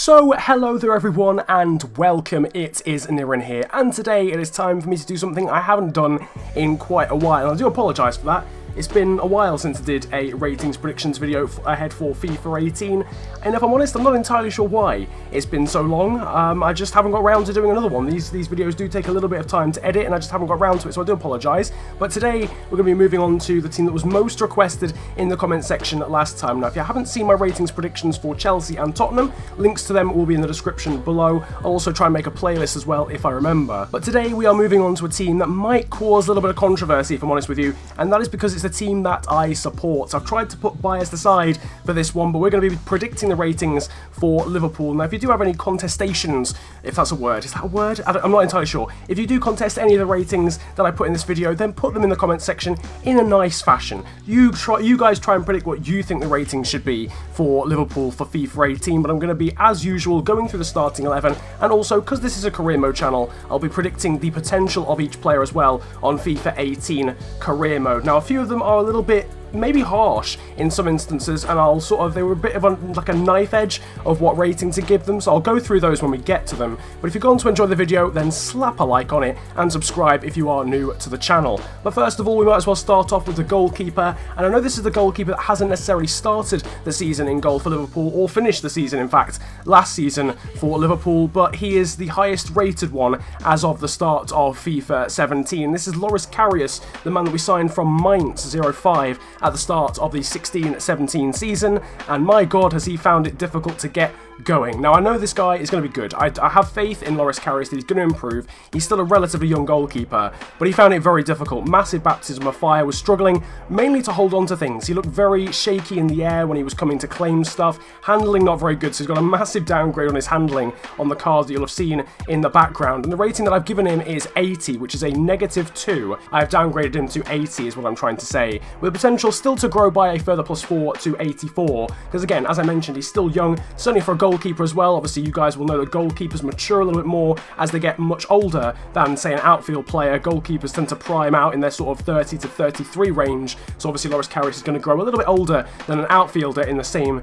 So, hello there everyone and welcome, it is Niren here, and today it is time for me to do something I haven't done in quite a while, and I do apologise for that. It's been a while since I did a ratings predictions video ahead for FIFA 18, and if I'm honest, I'm not entirely sure why it's been so long. I just haven't got around to doing another one. These videos do take a little bit of time to edit, and I just haven't got around to it, so I do apologise. But today, we're going to be moving on to the team that was most requested in the comment section last time. Now, if you haven't seen my ratings predictions for Chelsea and Tottenham, links to them will be in the description below. I'll also try and make a playlist as well if I remember. But today, we are moving on to a team that might cause a little bit of controversy, if I'm honest with you, and that is because it's a team that I support. So I've tried to put bias aside for this one, but we're going to be predicting the ratings for Liverpool. Now, if you do have any contestations, if that's a word, is that a word? I'm not entirely sure. If you do contest any of the ratings that I put in this video, then put them in the comment section in a nice fashion. You guys try and predict what you think the ratings should be for Liverpool for FIFA 18, but I'm going to be, as usual, going through the starting 11, and also, because this is a career mode channel, I'll be predicting the potential of each player as well on FIFA 18 career mode. Now, a few of them are a little bit maybe harsh in some instances, and they were a bit of like a knife edge of what rating to give them, so I'll go through those when we get to them. But if you're going to enjoy the video, then slap a like on it and subscribe if you are new to the channel. But first of all, we might as well start off with the goalkeeper, and I know this is the goalkeeper that hasn't necessarily started the season in goal for Liverpool, or finished the season, in fact, last season for Liverpool, but he is the highest rated one as of the start of FIFA 17. This is Carius, the man that we signed from Mainz 05 at the start of the 16-17 season, and my god, has he found it difficult to get going. Now, I know this guy is going to be good. I have faith in Carius that he's going to improve. He's still a relatively young goalkeeper, but he found it very difficult. Massive baptism of fire, was struggling mainly to hold on to things. He looked very shaky in the air when he was coming to claim stuff. Handling not very good, so he's got a massive downgrade on his handling on the cards that you'll have seen in the background. And the rating that I've given him is 80, which is a -2. I have downgraded him to 80 is what I'm trying to say, with potential still to grow by a further +4 to 84, because again, as I mentioned, he's still young, certainly for a goalkeeper as well. Obviously, you guys will know that goalkeepers mature a little bit more as they get much older than, say, an outfield player. Goalkeepers tend to prime out in their sort of 30 to 33 range, so obviously Carius is going to grow a little bit older than an outfielder in the same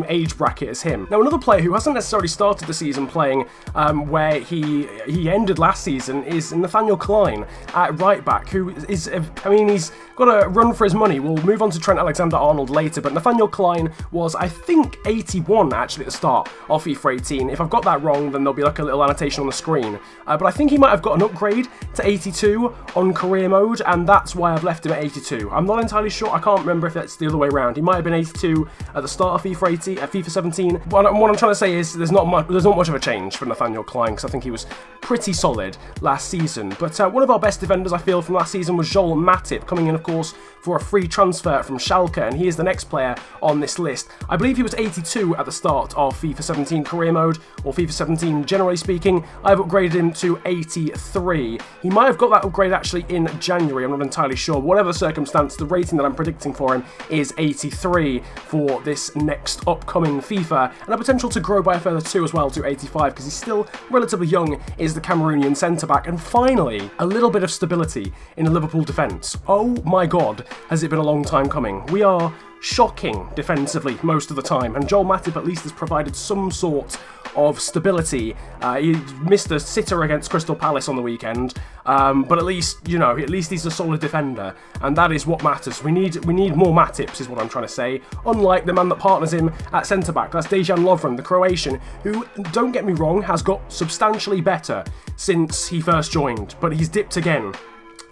age bracket as him. Now, another player who hasn't necessarily started the season playing where he ended last season is Nathaniel Clyne at right back, who is, I mean, he's got a run for his money. We'll move on to Trent Alexander-Arnold later, but Nathaniel Clyne was, I think, 81 actually at the start of FIFA 18. If I've got that wrong, then there'll be like a little annotation on the screen. But I think he might have got an upgrade to 82 on career mode, and that's why I've left him at 82. I'm not entirely sure. I can't remember if that's the other way around. He might have been 82 at the start of FIFA 17. But what I'm trying to say is there's not much of a change for Nathaniel Clyne, because I think he was pretty solid last season. But one of our best defenders, I feel, from last season was Joel Matip, coming in, of course, for a free transfer from Schalke, and he is the next player on this list. I believe he was 82 at the start of FIFA 17 career mode, or FIFA 17 generally speaking. I've upgraded him to 83. He might have got that upgrade actually in January, I'm not entirely sure. Whatever the circumstance, the rating that I'm predicting for him is 83 for this next upcoming FIFA, and a potential to grow by a further 2 as well to 85, because he's still relatively young, is the Cameroonian centre-back. And finally, a little bit of stability in the Liverpool defence. Oh my god, has it been a long time coming. We are shocking defensively most of the time, and Joel Matip at least has provided some sort of stability. He missed a sitter against Crystal Palace on the weekend, but at least, you know, at least he's a solid defender, and that is what matters. We need more Matips, is what I'm trying to say, unlike the man that partners him at centre-back. That's Dejan Lovren, the Croatian, who, don't get me wrong, has got substantially better since he first joined, but he's dipped again.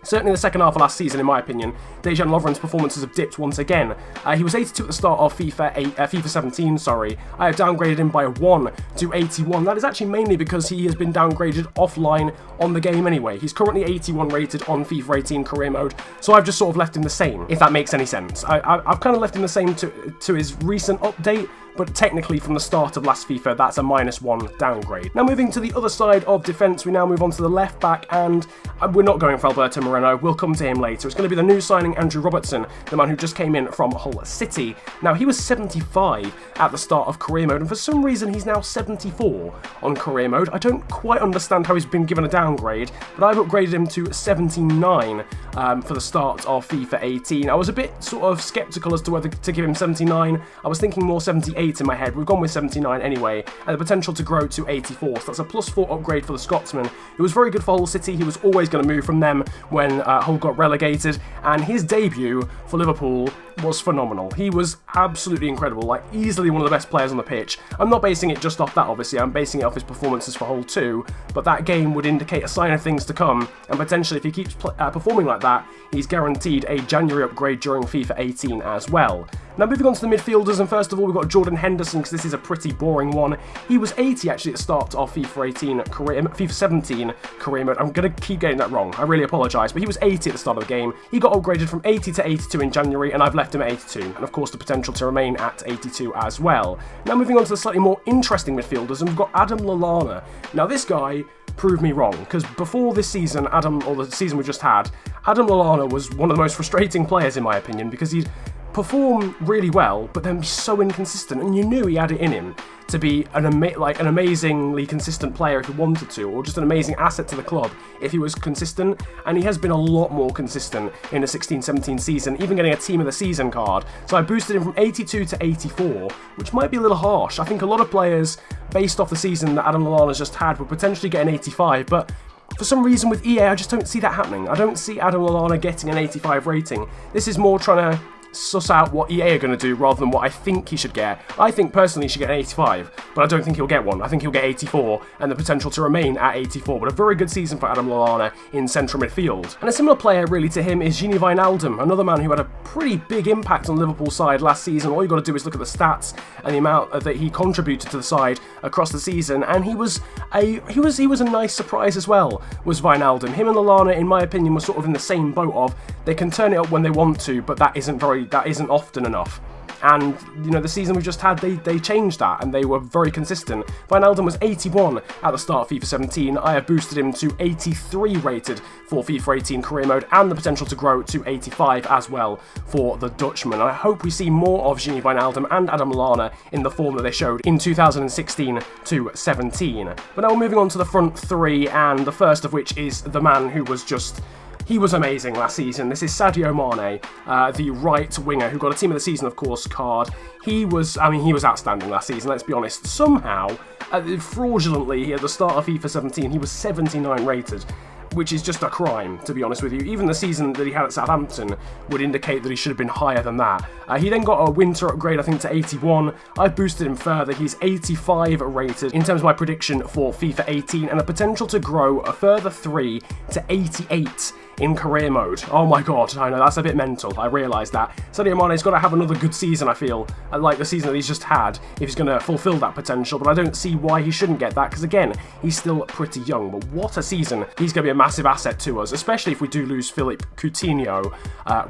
Certainly the second half of last season, in my opinion, Dejan Lovren's performances have dipped once again. He was 82 at the start of FIFA 17, sorry. I have downgraded him by 1 to 81. That is actually mainly because he has been downgraded offline on the game anyway. He's currently 81 rated on FIFA 18 career mode, so I've just sort of left him the same, if that makes any sense. I've kind of left him the same to his recent update, but technically from the start of last FIFA, that's a -1 downgrade. Now, moving to the other side of defence, we now move on to the left back, and we're not going for Alberto Moreno. We'll come to him later. It's going to be the new signing, Andrew Robertson, the man who just came in from Hull City. Now, he was 75 at the start of career mode, and for some reason, he's now 74 on career mode. I don't quite understand how he's been given a downgrade, but I've upgraded him to 79 for the start of FIFA 18. I was a bit sort of sceptical as to whether to give him 79. I was thinking more 78 78 in my head. We've gone with 79 anyway, and the potential to grow to 84. So that's a +4 upgrade for the Scotsman. It was very good for Hull City. He was always going to move from them when Hull got relegated, and his debut for Liverpool was phenomenal. He was absolutely incredible, like easily one of the best players on the pitch. I'm not basing it just off that, obviously. I'm basing it off his performances for Hull too, but that game would indicate a sign of things to come, and potentially if he keeps performing like that, he's guaranteed a January upgrade during FIFA 18 as well. Now moving on to the midfielders, and first of all we've got Jordan Henderson, because this is a pretty boring one. He was 80 actually at the start of FIFA 17 career mode. I'm going to keep getting that wrong, I really apologise, but he was 80 at the start of the game. He got upgraded from 80 to 82 in January, and I've left him at 82, and of course the potential to remain at 82 as well. Now moving on to the slightly more interesting midfielders, and we've got Adam Lallana. Now this guy proved me wrong, because before this season, the season we just had, Adam Lallana was one of the most frustrating players in my opinion, because he'd perform really well, but then be so inconsistent, and you knew he had it in him to be an amazingly consistent player if he wanted to, or just an amazing asset to the club if he was consistent, and he has been a lot more consistent in the 16-17 season, even getting a Team of the Season card. So I boosted him from 82 to 84, which might be a little harsh. I think a lot of players, based off the season that Adam Lallana's just had, would potentially get an 85, but for some reason with EA, I just don't see that happening. I don't see Adam Lallana getting an 85 rating. This is more trying to suss out what EA are going to do rather than what I think he should get. I think personally he should get an 85, but I don't think he'll get one. I think he'll get 84 and the potential to remain at 84, but a very good season for Adam Lallana in central midfield. And a similar player really to him is Gini Wijnaldum, another man who had a pretty big impact on Liverpool's side last season. All you got to do is look at the stats and the amount that he contributed to the side across the season, and he was a nice surprise as well, was Wijnaldum. Him and Lallana, in my opinion, were sort of in the same boat of they can turn it up when they want to, but that isn't often enough. And, you know, the season we just had, they changed that, and they were very consistent. Wijnaldum was 81 at the start of FIFA 17. I have boosted him to 83 rated for FIFA 18 career mode, and the potential to grow to 85 as well for the Dutchman. I hope we see more of Gini Wijnaldum and Adam Lallana in the form that they showed in 2016 to 17. But now we're moving on to the front three, and the first of which is the man who was just... he was amazing last season. This is Sadio Mané, the right winger, who got a Team of the Season, of course, card. He was outstanding last season, let's be honest. Somehow, fraudulently, at the start of FIFA 17, he was 79 rated, which is just a crime, to be honest with you. Even the season that he had at Southampton would indicate that he should have been higher than that. He then got a winter upgrade, I think, to 81. I've boosted him further. He's 85 rated in terms of my prediction for FIFA 18, and the potential to grow a further 3 to 88 in career mode. Oh my god, I know, that's a bit mental, I realise that. Sadio Mane's got to have another good season, I feel, like the season that he's just had, if he's going to fulfil that potential, but I don't see why he shouldn't get that, because again, he's still pretty young, but what a season. He's going to be a massive asset to us, especially if we do lose Philippe Coutinho,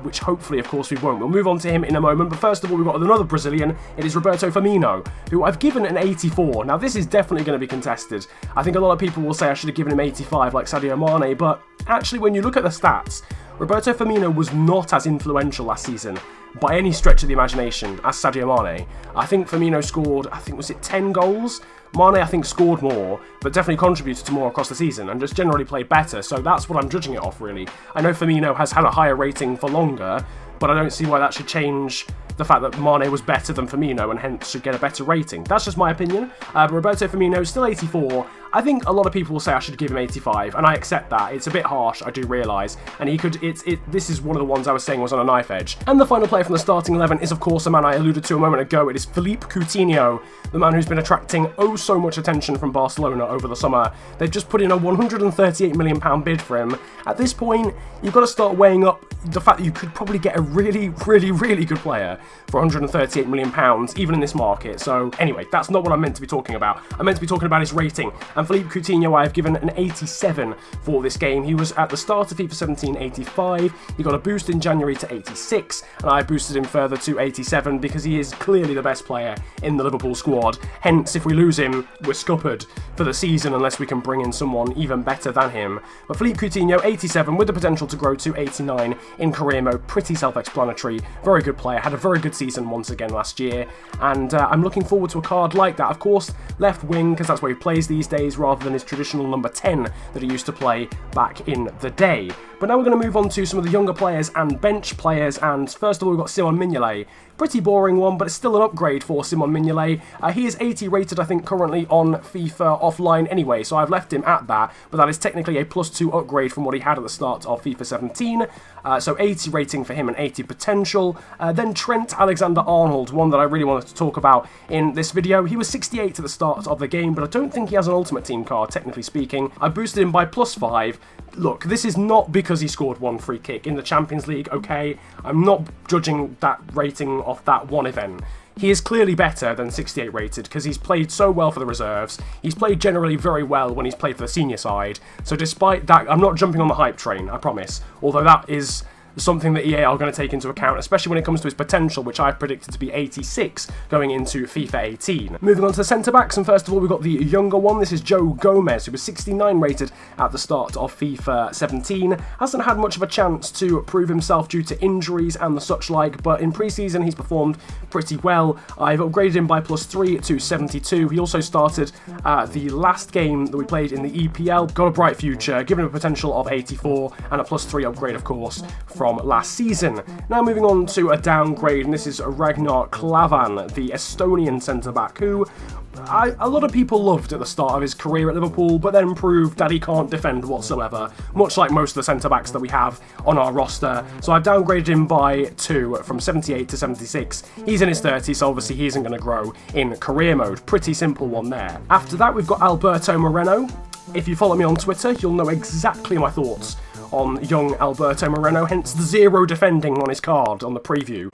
which hopefully, of course, we won't. We'll move on to him in a moment, but first of all, we've got another Brazilian. It is Roberto Firmino, who I've given an 84. Now, this is definitely going to be contested. I think a lot of people will say I should have given him 85 like Sadio Mane, but actually, when you look at the stats, Roberto Firmino was not as influential last season by any stretch of the imagination as Sadio Mane. I think Firmino scored, was it 10 goals? Mane, I think, scored more, but definitely contributed to more across the season and just generally played better, so that's what I'm judging it off, really. I know Firmino has had a higher rating for longer, but I don't see why that should change the fact that Mane was better than Firmino and hence should get a better rating. That's just my opinion. But Roberto Firmino is still 84. I think a lot of people will say I should give him 85, and I accept that. It's a bit harsh, I do realise, and he could. This is one of the ones I was saying was on a knife edge. And the final player from the starting 11 is, of course, a man I alluded to a moment ago. It is Philippe Coutinho, the man who's been attracting oh so much attention from Barcelona over the summer. They've just put in a £138 million bid for him. At this point, you've got to start weighing up the fact that you could probably get a really, really, really good player for £138 million, even in this market. So anyway, that's not what I'm meant to be talking about. I'm meant to be talking about his rating. And Philippe Coutinho, I have given an 87 for this game. He was at the start of FIFA 17, 85. He got a boost in January to 86, and I boosted him further to 87 because he is clearly the best player in the Liverpool squad. Hence, if we lose him, we're scuppered for the season unless we can bring in someone even better than him. But Philippe Coutinho, 87, with the potential to grow to 89 in career mode. Pretty self-explanatory. Very good player. Had a very good season once again last year, and I'm looking forward to a card like that. Of course, left wing, because that's where he plays these days. nowadays rather than his traditional number 10 that he used to play back in the day. But now we're going to move on to some of the younger players and bench players, and first of all we've got Ceylon Minyul. Pretty boring one, but it's still an upgrade for Ceylon Minyul. He is 80 rated, I think, currently on FIFA offline anyway, so I've left him at that, but that is technically a +2 upgrade from what he had at the start of FIFA 17. So 80 rating for him and 80 potential. Then Trent Alexander-Arnold, one that I really wanted to talk about in this video. He was 68 at the start of the game, but I don't think he has an Ultimate Team card, technically speaking. I boosted him by +5. Look, this is not because he scored one free kick in the Champions League, okay? I'm not judging that rating off that one event. He is clearly better than 68 rated because he's played so well for the reserves. He's played generally very well when he's played for the senior side. So despite that, I'm not jumping on the hype train, I promise. Although that is something that EA are going to take into account, especially when it comes to his potential, which I've predicted to be 86 going into FIFA 18. Moving on to the centre-backs, and first of all we've got the younger one. This is Joe Gomez, who was 69 rated at the start of FIFA 17. Hasn't had much of a chance to prove himself due to injuries and the such like, but in pre-season he's performed pretty well. I've upgraded him by +3 to 72. He also started the last game that we played in the EPL. Got a bright future, given him a potential of 84, and a +3 upgrade, of course, from last season. Now moving on to a downgrade, and this is Ragnar Clavin, the Estonian centre-back, who a lot of people loved at the start of his career at Liverpool, but then proved that he can't defend whatsoever, much like most of the centre-backs that we have on our roster. So I've downgraded him by 2, from 78 to 76. He's in his 30s, so obviously he isn't going to grow in career mode. Pretty simple one there. After that, we've got Alberto Moreno. If you follow me on Twitter, you'll know exactly my thoughts on young Alberto Moreno, hence the 0 defending on his card on the preview.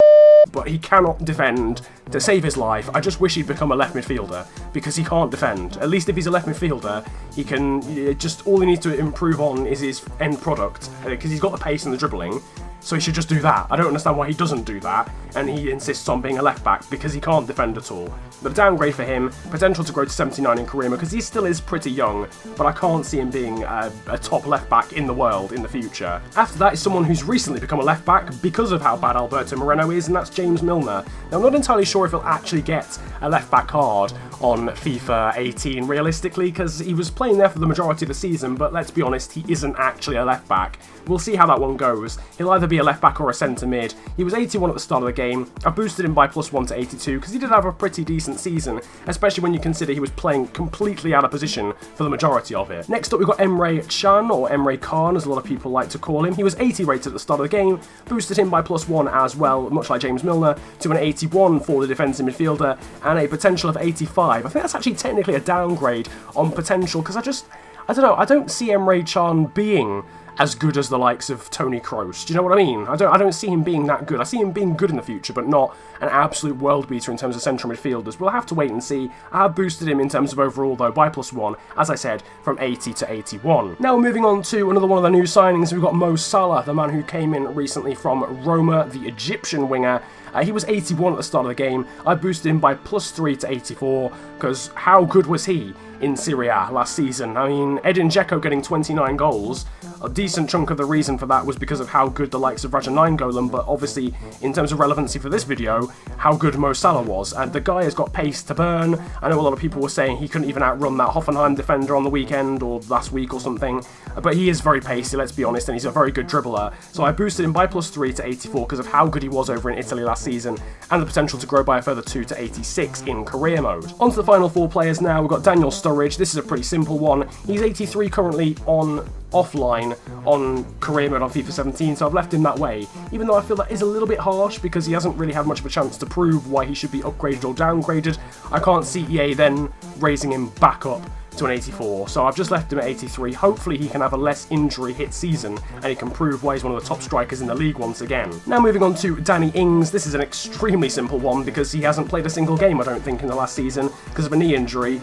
But he cannot defend to save his life. I just wish he'd become a left midfielder, because he can't defend. At least if he's a left midfielder, he can, just all he needs to improve on is his end product, because he's got the pace and the dribbling. So he should just do that. I don't understand why he doesn't do that, and he insists on being a left-back, because he can't defend at all. But a downgrade for him, potential to grow to 79 in career, because he still is pretty young, but I can't see him being a top left-back in the world in the future. After that is someone who's recently become a left-back because of how bad Alberto Moreno is, and that's James Milner. Now, I'm not entirely sure if he'll actually get a left-back card on FIFA 18, realistically, because he was playing there for the majority of the season, but let's be honest, he isn't actually a left-back. We'll see how that one goes. He'll either be a left back or a centre mid. He was 81 at the start of the game. I boosted him by +1 to 82 because he did have a pretty decent season, especially when you consider he was playing completely out of position for the majority of it. Next up we've got Emre Can, or Emre Can as a lot of people like to call him. He was 80 rated at the start of the game, boosted him by +1 as well, much like James Milner, to an 81 for the defensive midfielder and a potential of 85. I think that's actually technically a downgrade on potential because I don't know, I don't see Emre Can being as good as the likes of Toni Kroos. Do you know what I mean? I don't see him being that good. I see him being good in the future, but not an absolute world beater in terms of central midfielders. We'll have to wait and see. I have boosted him in terms of overall, though, by +1, as I said, from 80 to 81. Now, moving on to another one of the new signings, we've got Mo Salah, the man who came in recently from Roma, the Egyptian winger. He was 81 at the start of the game. I boosted him by +3 to 84, because how good was he in Serie A last season? I mean, Edin Dzeko getting 29 goals, a decent chunk of the reason for that was because of how good the likes of Ragnar Clavin, but obviously, in terms of relevancy for this video, how good Mo Salah was. And the guy has got pace to burn. I know a lot of people were saying he couldn't even outrun that Hoffenheim defender on the weekend or last week or something, but he is very pacey, let's be honest, and he's a very good dribbler. So I boosted him by +3 to 84 because of how good he was over in Italy last season, and the potential to grow by a further 2 to 86 in career mode. On to the final 4 players now. We've got Daniel Sturridge. This is a pretty simple one. He's 83 currently on offline on career mode on FIFA 17, so I've left him that way, even though I feel that is a little bit harsh because he hasn't really had much of a chance to prove why he should be upgraded or downgraded. I can't see EA then raising him back up to an 84, so I've just left him at 83. Hopefully he can have a less injury hit season and he can prove why he's one of the top strikers in the league once again. Now moving on to Danny Ings. This is an extremely simple one because he hasn't played a single game, I don't think, in the last season because of a knee injury,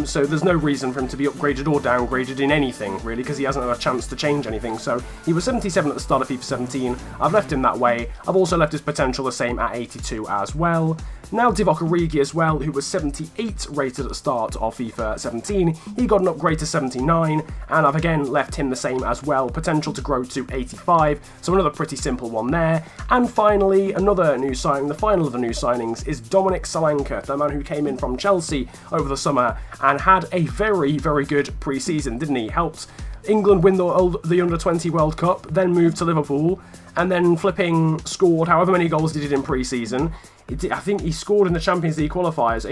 so there's no reason for him to be upgraded or downgraded in anything really because he hasn't had a chance to change anything. So he was 77 at the start of FIFA 17, I've left him that way. I've also left his potential the same at 82 as well. Now Divock Origi as well, who was 78 rated at the start of FIFA 17. 17, he got an upgrade to 79, and I've again left him the same as well, potential to grow to 85, so another pretty simple one there. And finally, another new signing, the final of the new signings, is Dominic Solanke, the man who came in from Chelsea over the summer and had a very, very good pre-season, didn't he? Helped England win the Under-20 World Cup, then moved to Liverpool, and then flipping scored however many goals he did in pre-season. I think he scored in the Champions League qualifiers.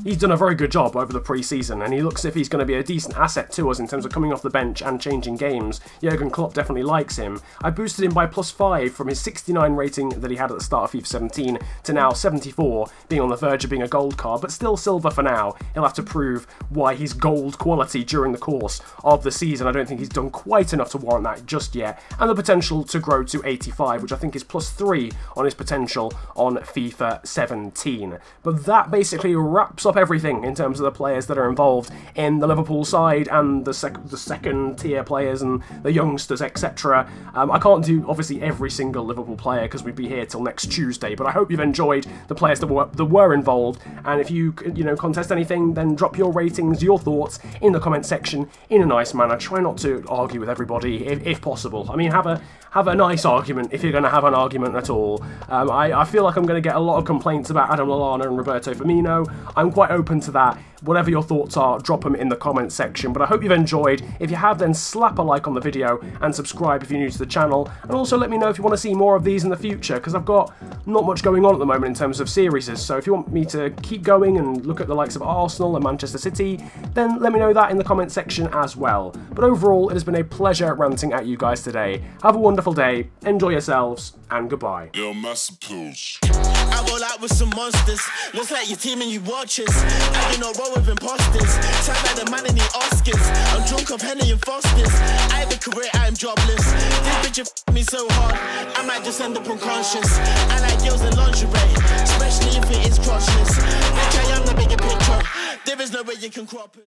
He's done a very good job over the pre-season, and he looks as if he's going to be a decent asset to us in terms of coming off the bench and changing games. Jurgen Klopp definitely likes him. I boosted him by +5 from his 69 rating that he had at the start of FIFA 17 to now 74, being on the verge of being a gold card, but still silver for now. He'll have to prove why he's gold quality during the course of the season. I don't think he's done quite enough to warrant that just yet, and the potential to grow to 85, which I think is +3 on his potential on FIFA 17. But that basically wraps up everything in terms of the players that are involved in the Liverpool side and the second tier players and the youngsters, etc. I can't do obviously every single Liverpool player because we'd be here till next Tuesday, but I hope you've enjoyed the players that were involved, and if you contest anything, then drop your ratings, your thoughts in the comment section in a nice manner. Try not to argue with everybody if possible. I mean, have a nice argument if you're going to have an argument at all. I feel like I'm going to get a lot of complaints about Adam Lallana and Roberto Firmino. I'm quite open to that. Whatever your thoughts are, drop them in the comment section. But I hope you've enjoyed. If you have, then slap a like on the video and subscribe if you're new to the channel. And also let me know if you want to see more of these in the future, because I've got not much going on at the moment in terms of series. So if you want me to keep going and look at the likes of Arsenal and Manchester City, then let me know that in the comment section as well. But overall, it has been a pleasure ranting at you guys today. Have a wonderful day, enjoy yourselves, and goodbye. Yo, Massapeals. I roll out with some monsters. Looks like your team and you watchers. I do not roll with imposters. Sound like the man in the Oscars. I'm drunk off Henny and Fosters. I have a career, I am jobless. This bitch f me so hard, I might just end up unconscious. I like girls in lingerie, especially if it is crotchless. Bitch, I am the bigger picture. There is no way you can crop it.